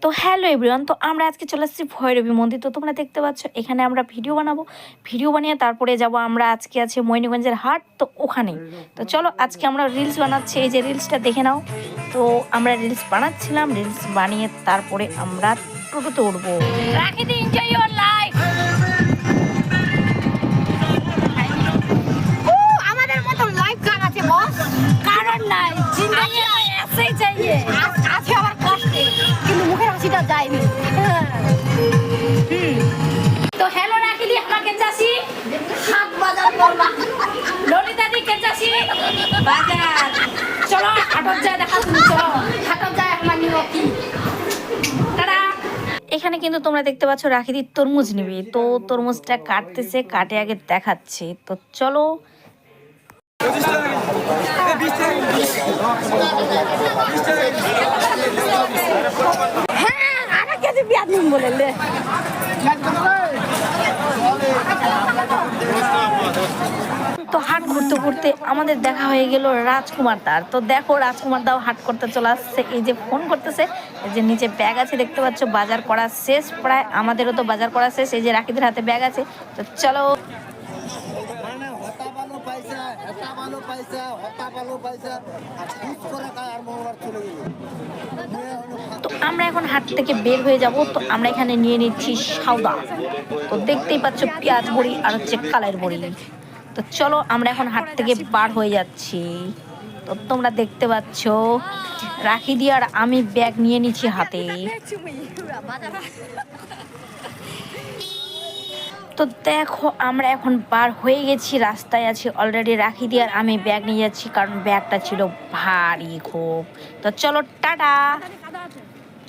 তো hello everyone, তো আমরা আজকে চলে আসছি ভৈরবী মন্দির। তো তোমরা দেখতে পাচ্ছ এখানে আমরা ভিডিও বানাবো, ভিডিও বানিয়ে তারপরে যাব আমরা আজকে আছে ময়ূরগঞ্জের হাট, তো ওখানে। তো চলো আজকে আমরা রিলস বানাচ্ছি, এই যে রিলসটা দেখে নাও। তো আমরা রিলস বানাচ্ছিলাম, রিলস বানিয়ে তারপরে আমরা টোটোতে উঠবো। রাখি দি, এনজয় ইওর লাইফ। আমাদের মতো লাইফ কার আছে বস? কারণ নাই, জিন্দেগি ऐसे चाहिए। আছে আমার কষ্টে, কিন্তু মুখের হাসিটা যায়নি। তো হ্যালো রাখি দি, আমরা কেচাছি হাট বাজার করলাম। ললিতা দি কেচাছি বাজার। চলো হাটত যায় দেখা, তুমি চলো হাটত যায় আমরা নিব কি? টাটা। এখানে কিন্তু তোমরা দেখতে পাচ্ছ রাখিদির তরমুজ নিবে, তো তরমুজটা কাটতেছে, কাটে আগে দেখাচ্ছে। তো চলো হ্যাঁ, আরে কেজি পেঁয়াজ নিন বলেলে। তো হাট ঘুরতে ঘুরতে আমাদের দেখা হয়ে গেল রাজকুমার দার। তো দেখো রাজকুমার দাও হাট করতে চলে আসছে, এই যে ফোন করতেছে, এই যে নিচে ব্যাগ আছে দেখতে পাচ্ছ। বাজার করা শেষ প্রায়, আমাদেরও তো বাজার করা শেষ। এই যে রাখিদের হাতে ব্যাগ আছে, তো চলো। তো আমরা এখন হাট থেকে বের হয়ে যাব। তো আমরা এখানে নিয়ে নিচ্ছি সওদা। তো দেখতেই পাচ্ছ পেঁয়াজ বড়ি আর হচ্ছে কালের বড়ি। তো চলো আমরা এখন হাট থেকে বার হয়ে যাচ্ছি। তো তোমরা দেখতে পাচ্ছ রাখি দিয়ে আর আমি ব্যাগ নিয়ে নিচ্ছি হাতে। তো দেখো আমরা এখন বার হয়ে গেছি, রাস্তায় আছি অলরেডি। রাখি দিয়ে আর আমি ব্যাগ নিয়ে যাচ্ছি, কারণ ব্যাগটা ছিল ভারী খুব। তো চলো টাটা।